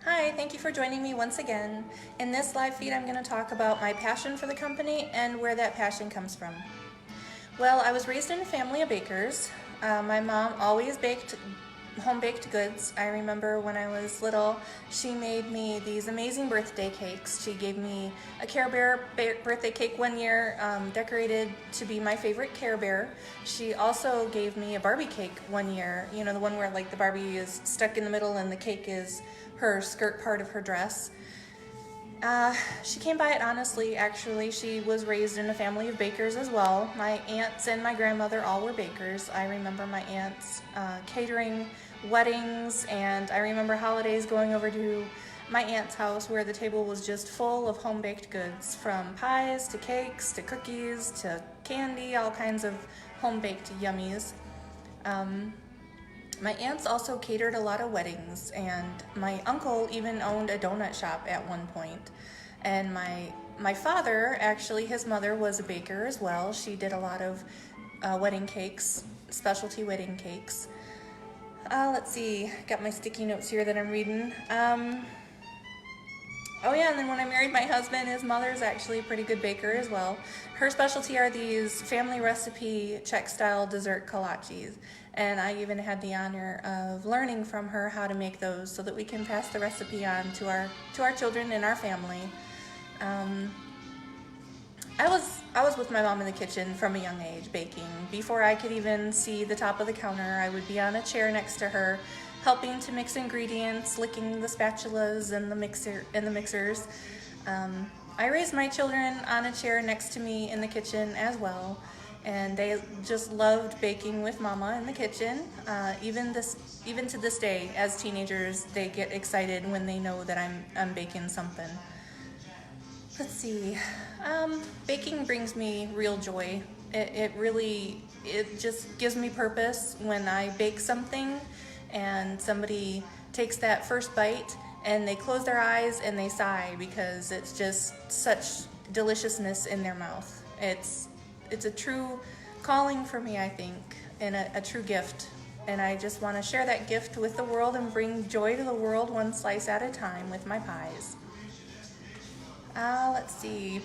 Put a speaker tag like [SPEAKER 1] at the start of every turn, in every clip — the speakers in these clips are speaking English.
[SPEAKER 1] Hi, thank you for joining me once again. In this live feed, I'm going to talk about my passion for the company and where that passion comes from. Well, I was raised in a family of bakers. My mom always baked home-baked goods. I remember when I was little, she made me these amazing birthday cakes. She gave me a Care Bear birthday cake one year, decorated to be my favorite Care Bear. She also gave me a Barbie cake one year, you know, the one where like the Barbie is stuck in the middle and the cake is her skirt part of her dress. She came by it honestly, actually. She was raised in a family of bakers as well. My aunts and my grandmother all were bakers. I remember my aunts catering weddings, and I remember holidays going over to my aunt's house where the table was just full of home-baked goods, from pies to cakes to cookies to candy, all kinds of home-baked yummies. My aunts also catered a lot of weddings, and my uncle even owned a donut shop at one point. And my father, actually, his mother was a baker as well. She did a lot of wedding cakes, specialty wedding cakes. Let's see, got my sticky notes here that I'm reading. Oh yeah, and then when I married my husband, his mother's actually a pretty good baker as well. Her specialty are these family recipe Czech-style dessert kolaches, and I even had the honor of learning from her how to make those so that we can pass the recipe on to our children and our family. I was with my mom in the kitchen from a young age baking. Before I could even see the top of the counter, I would be on a chair next to her, helping to mix ingredients, licking the spatulas and the mixers. I raised my children on a chair next to me in the kitchen as well, and they just loved baking with Mama in the kitchen. Even to this day, as teenagers, they get excited when they know that I'm baking something. Let's see. Baking brings me real joy. It just gives me purpose when I bake something and somebody takes that first bite and they close their eyes and they sigh because it's just such deliciousness in their mouth. It's a true calling for me, I think, and a true gift. And I just want to share that gift with the world and bring joy to the world one slice at a time with my pies. Let's see.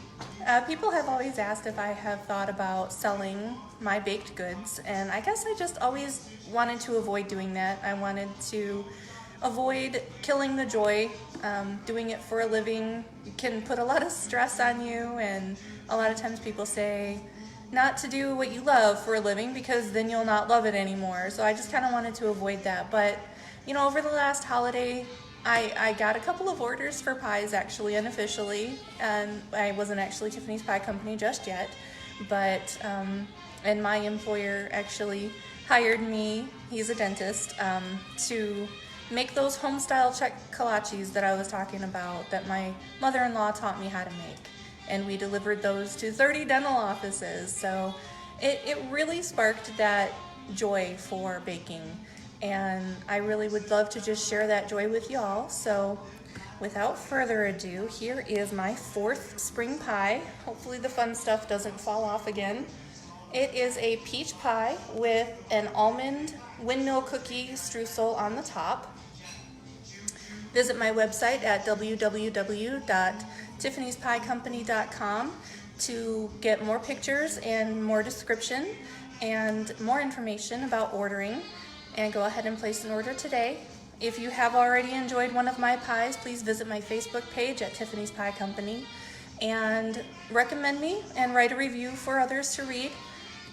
[SPEAKER 1] People have always asked if I have thought about selling my baked goods, and I guess I just always wanted to avoid doing that. I wanted to avoid killing the joy. Doing it for a living can put a lot of stress on you, and a lot of times people say not to do what you love for a living because then you'll not love it anymore. So I just kind of wanted to avoid that. But, you know, over the last holiday, I got a couple of orders for pies, actually, unofficially, and I wasn't actually Tiffany's Pie Company just yet, but, and my employer actually hired me, he's a dentist, to make those home-style Czech kolaches that I was talking about that my mother-in-law taught me how to make, and we delivered those to 30 dental offices, so it really sparked that joy for baking. And I really would love to just share that joy with y'all. So without further ado, here is my 4th spring pie. Hopefully the fun stuff doesn't fall off again. It is a peach pie with an almond windmill cookie streusel on the top. Visit my website at www.tiffanysPieCompany.com to get more pictures and more description and more information about ordering. And go ahead and place an order today. If you have already enjoyed one of my pies, please visit my Facebook page at Tiffany's Pie Company and recommend me and write a review for others to read.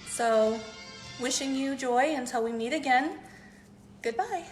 [SPEAKER 1] So, wishing you joy until we meet again. Goodbye.